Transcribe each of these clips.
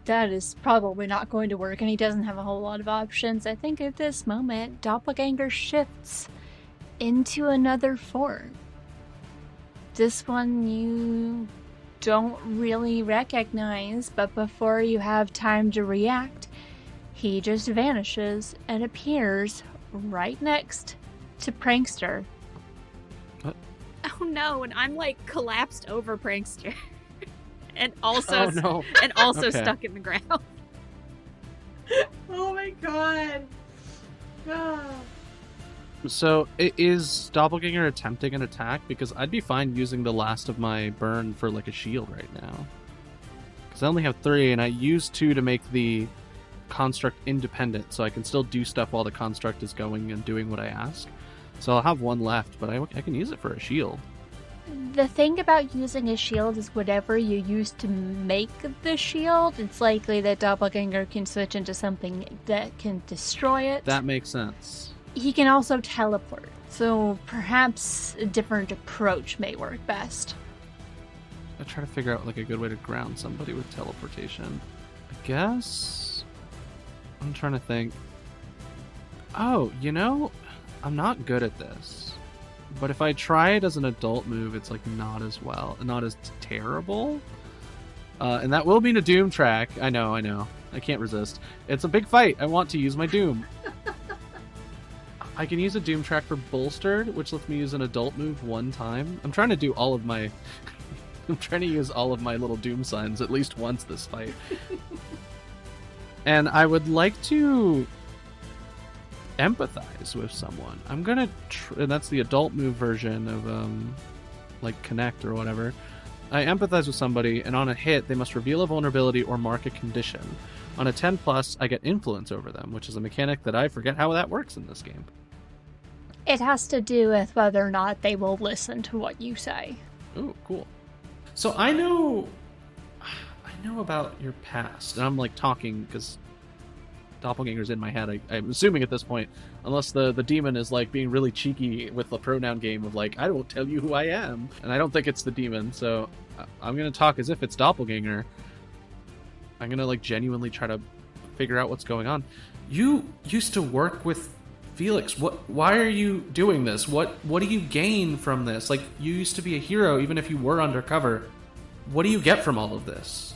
that is probably not going to work, and he doesn't have a whole lot of options. I think at this moment, Doppelganger shifts into another form. This one you don't really recognize, but before you have time to react, he just vanishes and appears right next to Prankster. What? Oh no, and I'm like collapsed over Prankster. And also, Okay. stuck in the ground. Oh my god. Ah. So, is Doppelganger attempting an attack? Because I'd be fine using the last of my burn for, like, a shield right now. Because I only have 3, and I use 2 to make the construct independent, so I can still do stuff while the construct is going and doing what I ask. So I'll have 1 left, but I can use it for a shield. The thing about using a shield is whatever you use to make the shield, it's likely that Doppelganger can switch into something that can destroy it. That makes sense. He can also teleport, so perhaps a different approach may work best. I try to figure out like a good way to ground somebody with teleportation. I guess I'm trying to think. Oh, I'm not good at this. But if I try it as an adult move, it's like not as terrible. And that will mean a Doom track. I know. I can't resist. It's a big fight. I want to use my Doom. I can use a Doom track for Bolstered, which lets me use an adult move 1 time. I'm trying to do all of my... I'm trying to use all of my little Doom signs at least once this fight. And I would like to empathize with someone. I'm gonna... and that's the adult move version of, like, Connect or whatever. I empathize with somebody, and on a hit, they must reveal a vulnerability or mark a condition. On a 10+, I get influence over them, which is a mechanic that I forget how that works in this game. It has to do with whether or not they will listen to what you say. Ooh, cool. So I know about your past, and I'm like talking because Doppelganger's in my head. I'm assuming at this point, unless the demon is like being really cheeky with the pronoun game of like, I won't tell you who I am, and I don't think it's the demon, so I'm gonna talk as if it's Doppelganger. I'm gonna like genuinely try to figure out what's going on. You used to work with Felix. Why are you doing this? What do you gain from this? Like, you used to be a hero even if you were undercover. What do you get from all of this?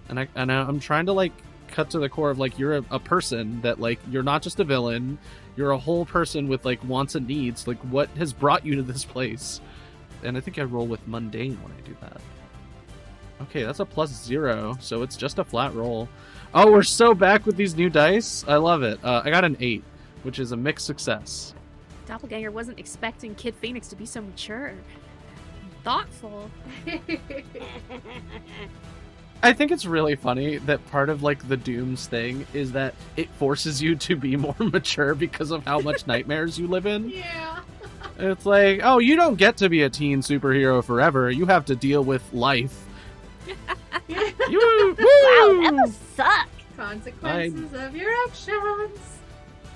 And I'm trying to like cut to the core of like, you're a person that like, you're not just a villain, you're a whole person with like wants and needs. Like, what has brought you to this place? And I think I roll with mundane when I do that. Okay, that's a +0, so it's just a flat roll. Oh, we're so back with these new dice. I love it. I got an 8, which is a mixed success. Doppelganger wasn't expecting Kid Phoenix to be so mature. Thoughtful. I think it's really funny that part of like the Doom's thing is that it forces you to be more mature because of how much nightmares you live in. Yeah. It's like, oh, you don't get to be a teen superhero forever. You have to deal with life. Wow, that must suck. Consequences of your actions.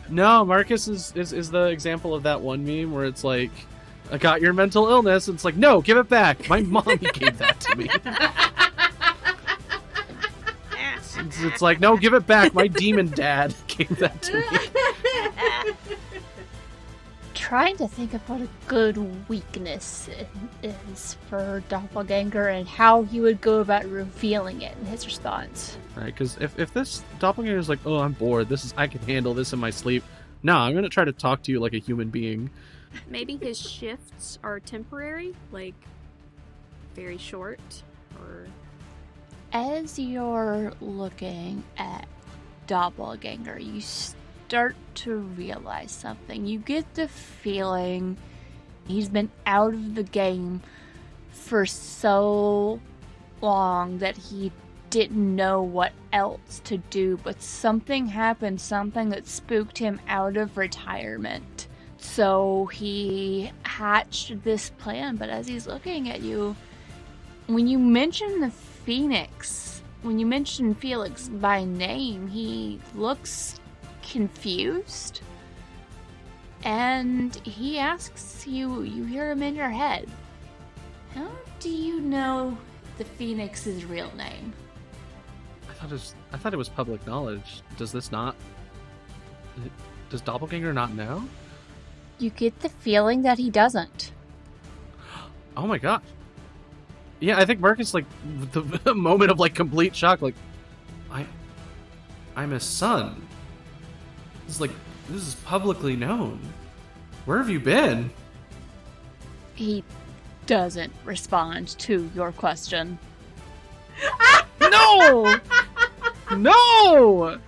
No, Marcus is the example of that one meme where it's like, I got your mental illness, and it's like, no, give it back. My mommy gave that to me. It's like, no, give it back. My demon dad gave that to me. Trying to think of what a good weakness is for Doppelganger and how he would go about revealing it in his response. Right, because if this Doppelganger is like, oh, I'm bored, I can handle this in my sleep. No, I'm going to try to talk to you like a human being. Maybe his shifts are temporary, like very short, or... As you're looking at Doppelganger, you start to realize something. You get the feeling he's been out of the game for so long that he didn't know what else to do, but something happened, something that spooked him out of retirement. So he hatched this plan, but as he's looking at you, when you mention the Phoenix, when you mention Felix by name, he looks confused. And he asks you hear him in your head, how do you know the Phoenix's real name? I I thought it was public knowledge. Does this not? Does Doppelganger not know? You get the feeling that he doesn't. Oh my god. Yeah, I think Marcus, like, the moment of, like, complete shock, like, I'm his son. This is publicly known. Where have you been? He doesn't respond to your question. No! No!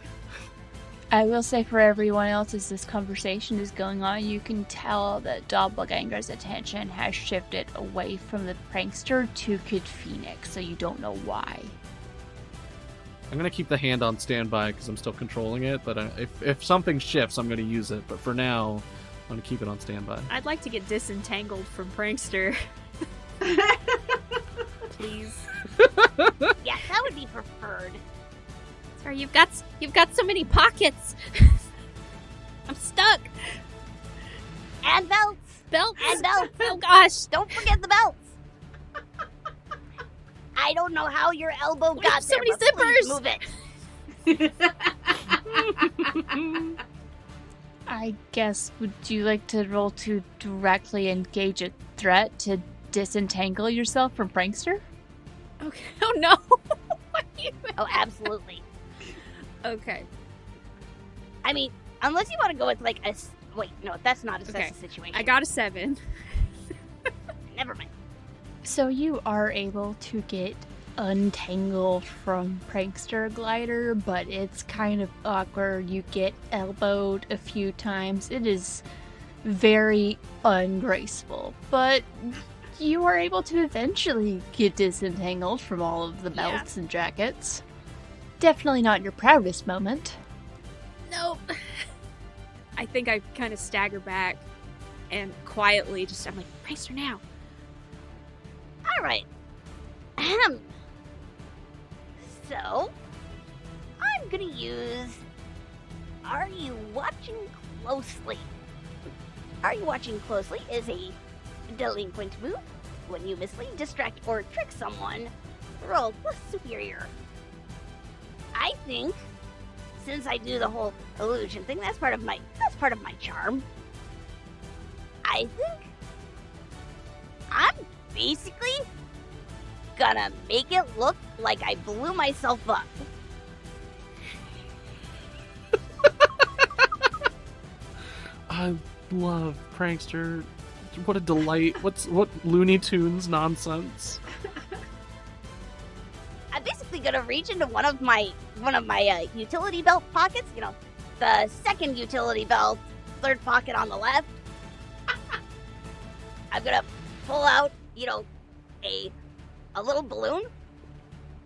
I will say for everyone else, as this conversation is going on, you can tell that Doppelganger's attention has shifted away from the prankster to Kid Phoenix, so you don't know why. I'm gonna keep the hand on standby because I'm still controlling it, but if something shifts, I'm gonna use it. But for now, I'm gonna keep it on standby. I'd like to get disentangled from Prankster. Please. Yeah, that would be preferred. Sorry, you've got so many pockets. I'm stuck. And belts. Belts. And belts. Oh gosh. Don't forget the belts. I don't know how your elbow We got have so there, many but please zippers. move it. I guess, would you like to roll to directly engage a threat to disentangle yourself from Prankster? Okay. Oh no. What are you... Oh, absolutely. Okay. I mean, unless you want to go with like a... Wait, no, that's not a Okay. situation. I got a 7. Never mind. So you are able to get untangled from Prankster Glider, but it's kind of awkward. You get elbowed a few times. It is very ungraceful, but you are able to eventually get disentangled from all of the belts and jackets. Definitely not your proudest moment. Nope. I think I kind of stagger back and quietly I'm like, Prankster now. All right. So, I'm gonna use... Are you watching closely? Are you watching closely is a delinquent move. When you mislead, distract, or trick someone, roll plus superior. I think, since I do the whole illusion thing, that's part of my charm. I think I'm basically gonna make it look like I blew myself up. I love Prankster. What a delight. What Looney Tunes nonsense. I'm basically gonna reach into one of my utility belt pockets. You know, the second utility belt, third pocket on the left. I'm gonna pull out, you know, a little balloon,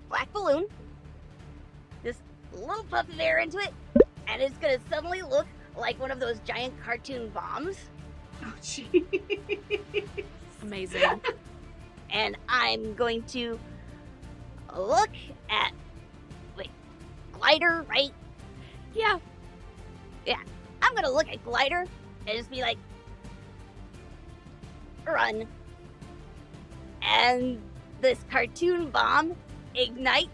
black balloon. Just a little puff of air into it, and it's gonna suddenly look like one of those giant cartoon bombs. Oh, jeez. Amazing. And I'm going to look at... Wait, Glider, right? Yeah. I'm gonna look at Glider and just be like, run. And this cartoon bomb ignites,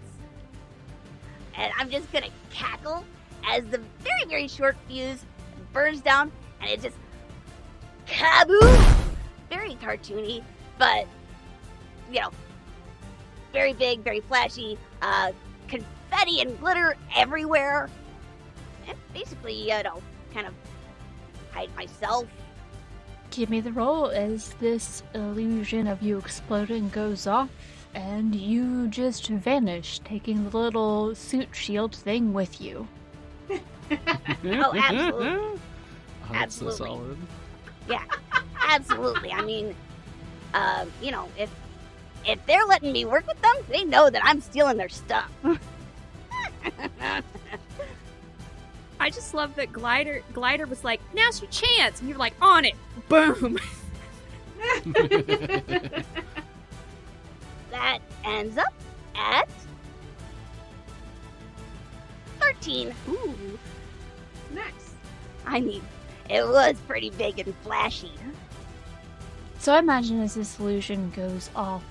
and I'm just gonna cackle as the very, very short fuse burns down, and it just kaboom! Very cartoony, but, you know, very big, very flashy, confetti and glitter everywhere. And basically, you know, kind of hide myself. Give me the roll as this illusion of you exploding goes off, and you just vanish, taking the little suit shield thing with you. Oh, absolutely. Oh, that's so Absolutely. solid. Yeah, absolutely. I mean, you know, if they're letting me work with them, they know that I'm stealing their stuff. I just love that Glider was like, now's your chance, and you're like, on it. Boom. That ends up at 13. Ooh. Nice. I mean, it was pretty big and flashy. So I imagine as this illusion goes off,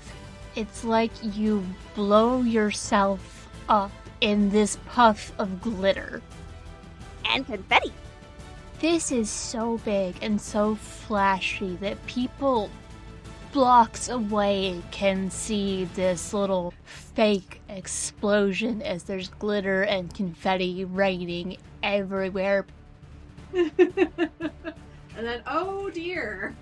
it's like you blow yourself up in this puff of glitter. And confetti. This is so big and so flashy that people blocks away can see this little fake explosion as there's glitter and confetti raining everywhere. And then, oh dear.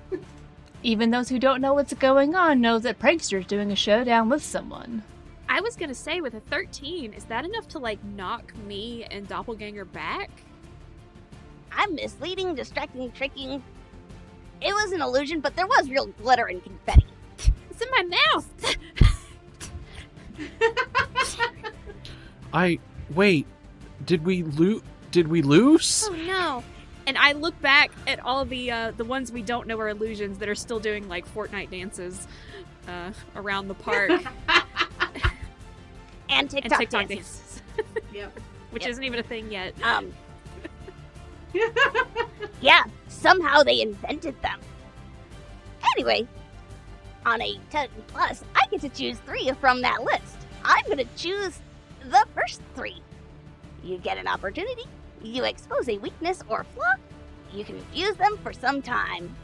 Even those who don't know what's going on know that Prankster's doing a showdown with someone. I was gonna say, with a 13, is that enough to, like, knock me and Doppelganger back? I'm misleading, distracting, tricking. It was an illusion, but there was real glitter and confetti. It's in my mouth! Wait, did we lose? Oh no. And I look back at all the ones we don't know are illusions that are still doing, like, Fortnite dances around the park. And TikTok, TikTok dances. dances. Yep. Which Yep. isn't even a thing yet. Yeah, somehow they invented them. Anyway, on a 10 plus, I get to choose 3 from that list. I'm gonna choose the first 3. You get an opportunity, you expose a weakness or flaw, you can use them for some time.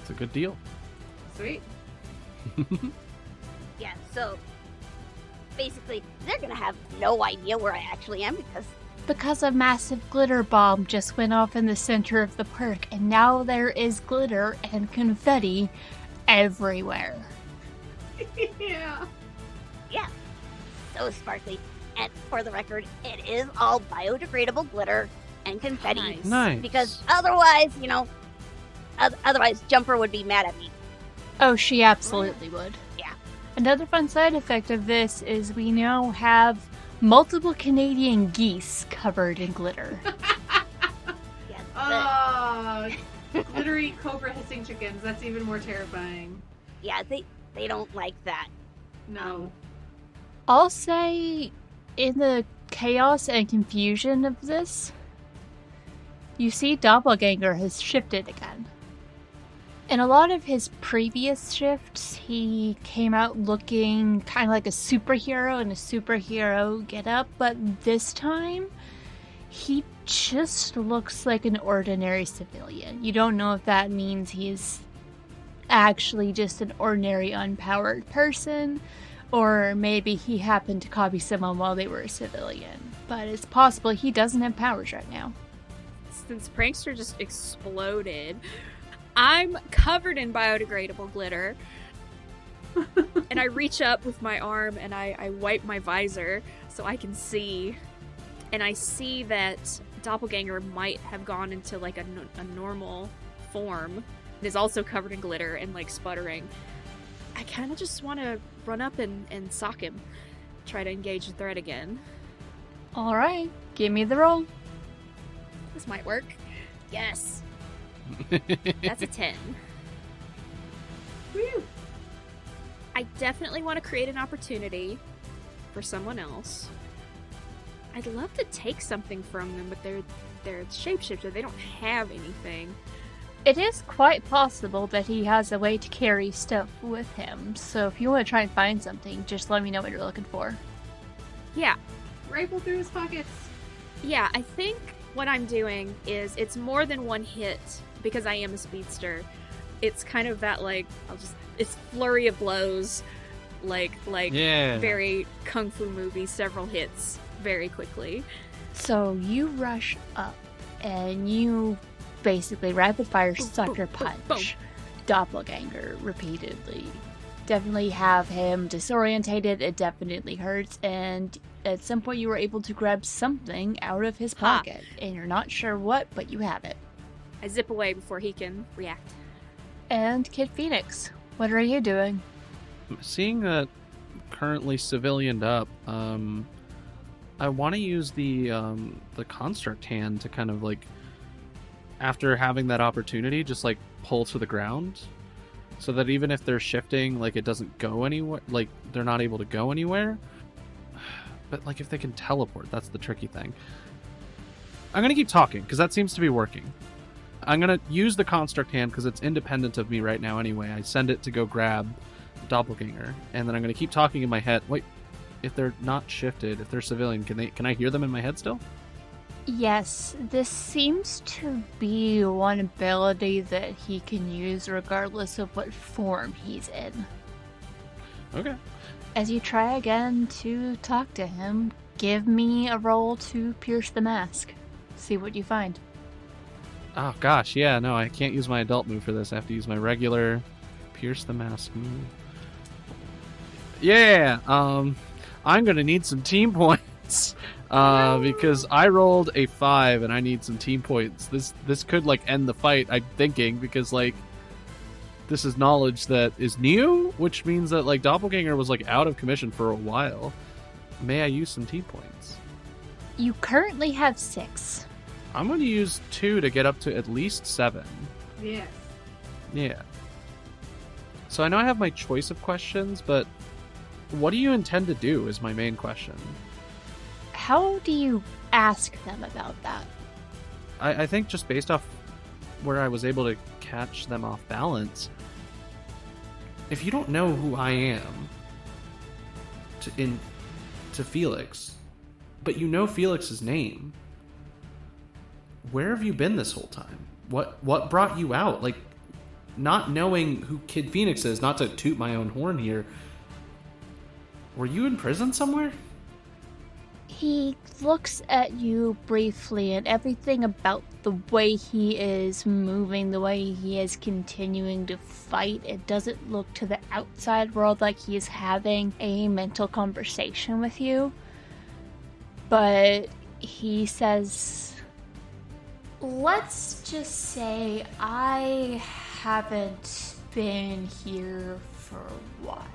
It's a good deal. Sweet. Yeah, so basically, they're gonna have no idea where I actually am Because a massive glitter bomb just went off in the center of the park, and now there is glitter and confetti everywhere. Yeah. so sparkly. And for the record, it is all biodegradable glitter and confetti. Nice. Because otherwise, otherwise Jumper would be mad at me. Oh, she absolutely would. Yeah. Another fun side effect of this is we now have multiple Canadian geese covered in glitter. Yeah, Glittery cobra hissing chickens. That's even more terrifying. yeah, they don't like that. No. I'll say, in the chaos and confusion of this, you see Doppelganger has shifted again. In a lot of his previous shifts, he came out looking kind of like a superhero in a superhero getup, but this time, he just looks like an ordinary civilian. You don't know if that means he's actually just an ordinary unpowered person, or maybe he happened to copy someone while they were a civilian. But it's possible he doesn't have powers right now. Since Prankster just exploded, I'm covered in biodegradable glitter. And I reach up with my arm and I wipe my visor so I can see. And I see that Doppelganger might have gone into like a normal form. It is also covered in glitter and like sputtering. I kind of just want to run up and sock him. Try to engage the threat again. Alright, give me the roll. This might work. Yes. That's a 10. Whew. I definitely want to create an opportunity for someone else. I'd love to take something from them, but they're a shapeshifter. They don't have anything. It is quite possible that he has a way to carry stuff with him, so if you want to try and find something, just let me know what you're looking for. Yeah. Rifle through his pockets. Yeah, I think what I'm doing is it's more than one hit because I am a speedster. It's kind of that like it's flurry of blows, like Yeah. very kung fu movie, several hits very quickly. So you rush up, and you basically rapid fire Boom, sucker boom, boom, punch Doppelganger repeatedly. Definitely have him disorientated, it definitely hurts, and at some point you were able to grab something out of his Ha. pocket, and you're not sure what, but you have it. I zip away before he can react. And Kid Phoenix, what are you doing? Seeing that currently civilianed up, I want to use the construct hand to kind of like, after having that opportunity, just like pull to the ground, so that even if they're shifting, like it doesn't go anywhere, like they're not able to go anywhere. But like if they can teleport, that's the tricky thing. I'm gonna keep talking because that seems to be working. I'm gonna use the construct hand because it's independent of me right now anyway. I send it to go grab Doppelganger, and then I'm gonna keep talking in my head. Wait, if they're not shifted, if they're civilian, can I hear them in my head still? Yes, this seems to be one ability that he can use regardless of what form he's in. Okay. As you try again to talk to him, give me a roll to pierce the mask. See what you find. Oh gosh, yeah, no, I can't use my adult move for this. I have to use my regular pierce the mask move. Yeah, I'm gonna need some team points. Because I rolled a 5 and I need some team points. This could like end the fight, I'm thinking, because like this is knowledge that is new, which means that like Doppelganger was like out of commission for a while. May I use some team points? You currently have 6. I'm going to use 2 to get up to at least 7. Yes. Yeah. So I know I have my choice of questions, but what do you intend to do is my main question. How do you ask them about that? I think just based off where I was able to catch them off balance, if you don't know who I am to Felix, but you know Felix's name, where have you been this whole time? What brought you out? Like, not knowing who Kid Phoenix is, not to toot my own horn here, were you in prison somewhere? He looks at you briefly, and everything about the way he is moving, the way he is continuing to fight, it doesn't look to the outside world like he is having a mental conversation with you. But he says, let's just say I haven't been here for a while.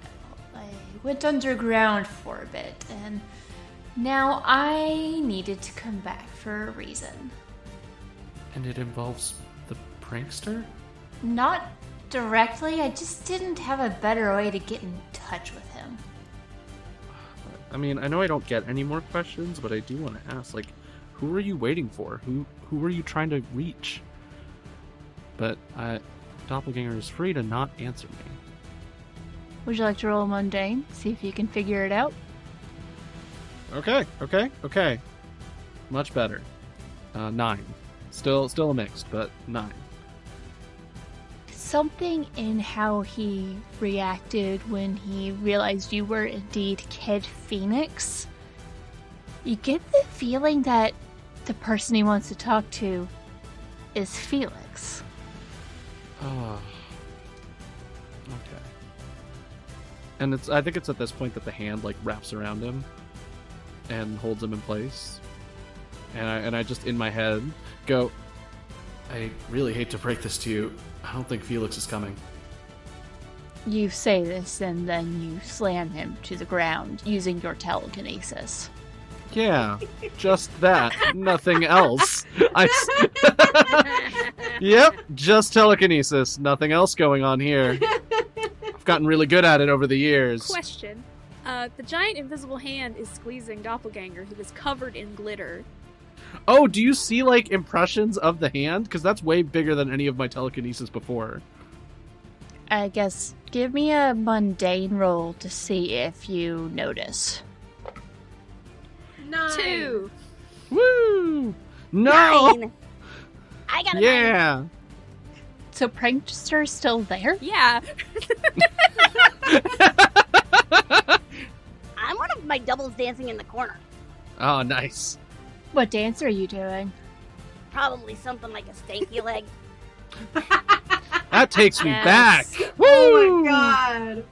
I went underground for a bit, and now I needed to come back for a reason. And it involves the prankster? Not directly, I just didn't have a better way to get in touch with him. I mean, I know I don't get any more questions, but I do want to ask, like, who are you waiting for? Who are you trying to reach? But Doppelganger is free to not answer me. Would you like to roll a mundane? See if you can figure it out? Okay. Much better. 9. Still a mixed, but 9. Something in how he reacted when he realized you were indeed Kid Phoenix. You get the feeling that the person he wants to talk to is Felix. Oh. Okay. And I think it's at this point that the hand like wraps around him and holds him in place. And I just in my head go, I really hate to break this to you. I don't think Felix is coming. You say this and then you slam him to the ground using your telekinesis. Yeah, just that. Nothing else. Yep, just telekinesis. Nothing else going on here. I've gotten really good at it over the years. Question. The giant invisible hand is squeezing Doppelganger, who is covered in glitter. Oh, do you see, like, impressions of the hand? Because that's way bigger than any of my telekinesis before. I guess give me a mundane roll to see if you notice. 9. 2. Woo! No! 9. I got a 9. Yeah! So Prankster's still there? Yeah. I'm one of my doubles dancing in the corner. Oh, nice. What dance are you doing? Probably something like a stanky leg. That takes me Yes. back. Oh Woo! my god.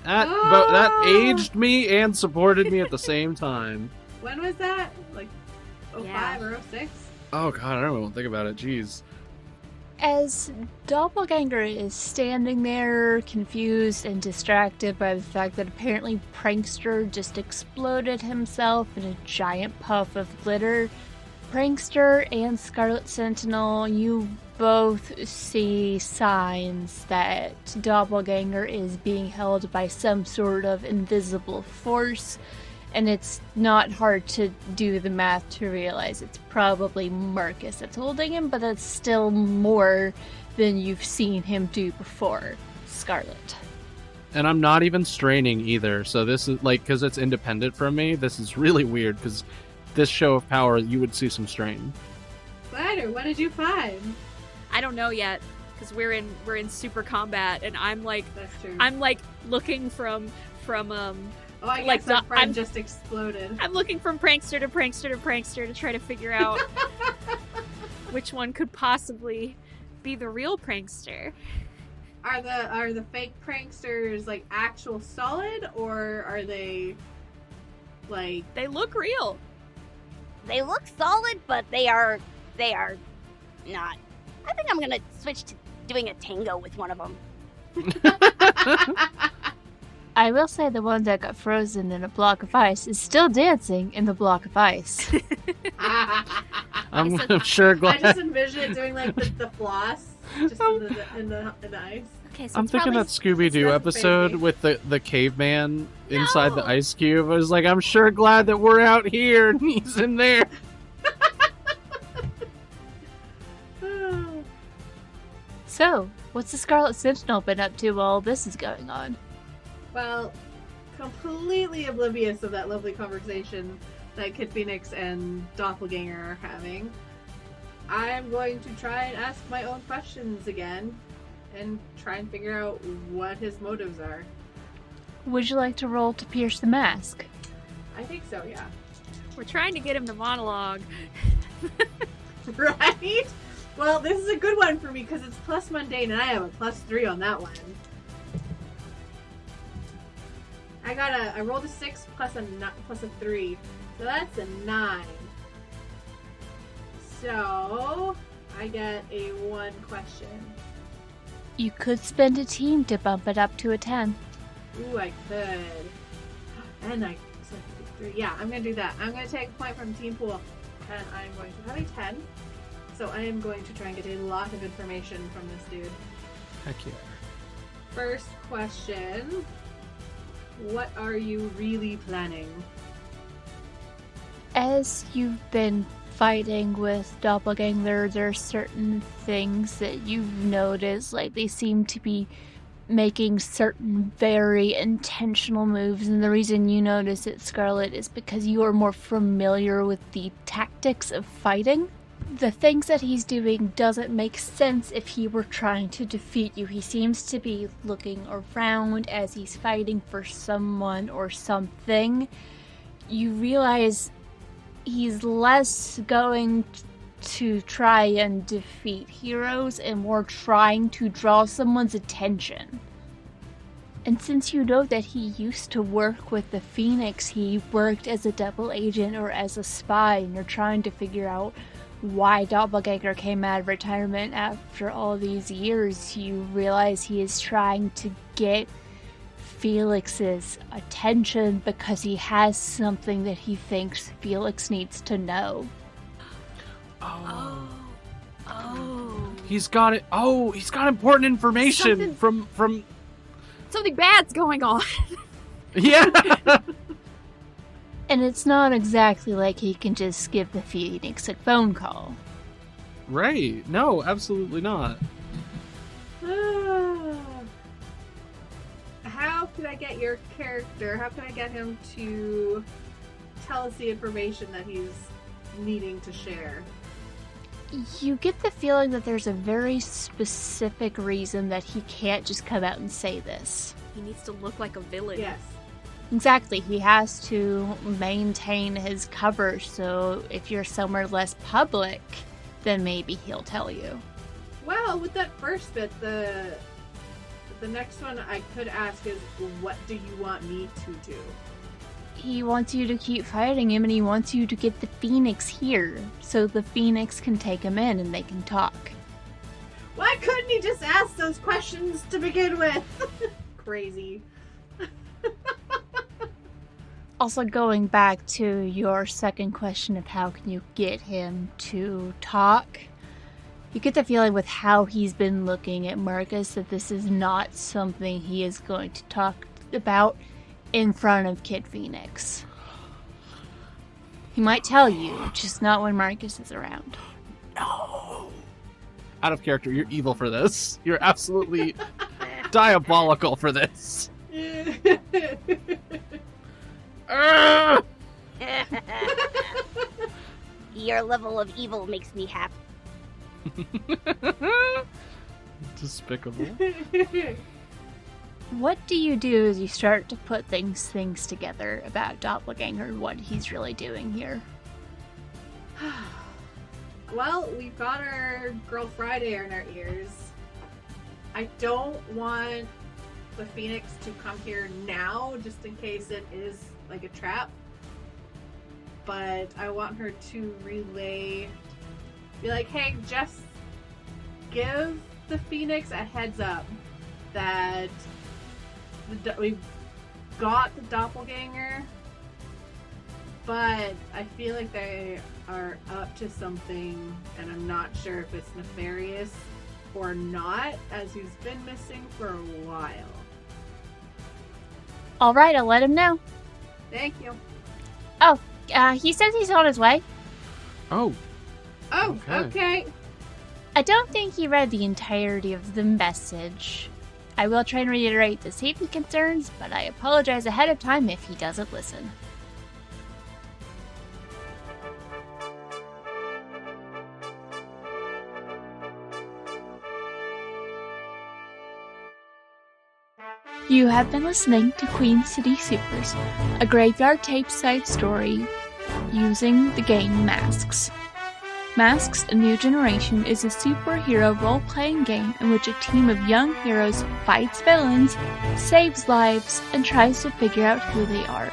But that aged me and supported me at the same time. When was that? Like 05 Yeah. or 06? Oh god, I don't even think about it. Jeez. As Doppelganger is standing there, confused and distracted by the fact that apparently Prankster just exploded himself in a giant puff of glitter, Prankster and Scarlet Sentinel, you both see signs that Doppelganger is being held by some sort of invisible force, And it's not hard to do the math to realize it's probably Marcus that's holding him, but that's still more than you've seen him do before, Scarlet. And I'm not even straining either, so this is, like, because it's independent from me, this is really weird, because this show of power, you would see some strain. Glider, what did you find? I don't know yet, because we're in super combat, and I'm like, That's true. I'm like looking from Oh, I like guess our the- friend I'm- just exploded. I'm looking from prankster to prankster to prankster to try to figure out which one could possibly be the real prankster. Are the fake pranksters like actual solid, or are they like? They look real. They look solid, but they are not. I think I'm gonna switch to doing a tango with one of them. I will say the one that got frozen in a block of ice is still dancing in the block of ice. I'm sure I glad. just envision it doing like the floss just in the ice. Okay, so I'm it's thinking probably that Scooby-Doo That's episode crazy. with the caveman inside the No! ice cube. I was like, I'm sure glad that we're out here and he's in there. So, what's the Scarlet Sentinel been up to while this is going on? Well, completely oblivious of that lovely conversation that Kid Phoenix and Doppelganger are having, I'm going to try and ask my own questions again and try and figure out what his motives are. Would you like to roll to pierce the mask? I think so, yeah. we're trying to get him to monologue. Right? Well, this is a good one for me because it's plus mundane and I have a +3 on that one. I rolled a 6 plus a 3. So that's a 9. So I get a 1 question. You could spend a team to bump it up to a 10. Ooh, I could. And I so 3. Yeah, I'm gonna do that. I'm gonna take a point from Team Pool. And I'm going to have a 10. So I am going to try and get a lot of information from this dude. Heck yeah. First question. What are you really planning? As you've been fighting with Doppelganger, there are certain things that you've noticed, like they seem to be making certain very intentional moves, and the reason you notice it, Scarlet, is because you are more familiar with the tactics of fighting. The things that he's doing doesn't make sense if he were trying to defeat you. He seems to be looking around as he's fighting for someone or something. You realize he's less going to try and defeat heroes and more trying to draw someone's attention. And since you know that he used to work with the Phoenix, he worked as a double agent or as a spy, and you're trying to figure out why Doppelganger came out of retirement after all these years, you realize he is trying to get Felix's attention because he has something that he thinks Felix needs to know. Oh. Oh. He's got it. Oh, he's got important information Something- from. Something bad's going on. Yeah. And it's not exactly like he can just give the Phoenix a phone call. Right. No, absolutely not. How could I get your character? How can I get him to tell us the information that he's needing to share? You get the feeling that there's a very specific reason that he can't just come out and say this. He needs to look like a villain. Yes. Exactly, he has to maintain his cover, so if you're somewhere less public, then maybe he'll tell you. Well, with that first bit, the next one I could ask is, what do you want me to do? He wants you to keep fighting him, and he wants you to get the Phoenix here, so the Phoenix can take him in and they can talk. Why couldn't he just ask those questions to begin with? Crazy. Also, going back to your second question of how can you get him to talk, you get the feeling with how he's been looking at Marcus that this is not something he is going to talk about in front of Kid Phoenix. He might tell you, just not when Marcus is around. No. Out of character, you're evil for this. You're absolutely diabolical for this. Your level of evil makes me happy. Despicable. What do you do as you start to put things together about Doppelganger and what he's really doing here? Well, we've got our Girl Friday in our ears. I don't want the Phoenix to come here now, just in case it is like a trap. But I want her to relay, be like, hey, just give the Phoenix a heads up that we've got the Doppelganger, but I feel like they are up to something, and I'm not sure if it's nefarious or not, as he's been missing for a while. Alright, I'll let him know. Thank you. He says he's on his way. Oh. Oh, okay. I don't think he read the entirety of the message. I will try and reiterate the safety concerns, but I apologize ahead of time if he doesn't listen. You have been listening to Queen City Supers, a graveyard tape-side story using the game Masks. Masks: A New Generation is a superhero role-playing game in which a team of young heroes fights villains, saves lives, and tries to figure out who they are.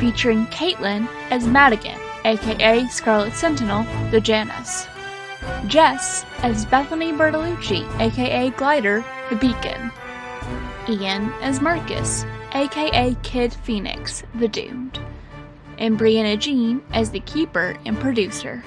Featuring Caitlin as Madigan, aka Scarlet Sentinel, the Janus. Jess as Bethany Bertolucci, aka Glider, the Beacon. Ian as Marcus, aka Kid Phoenix, the Doomed. And Brianna Jean as the Keeper and Producer.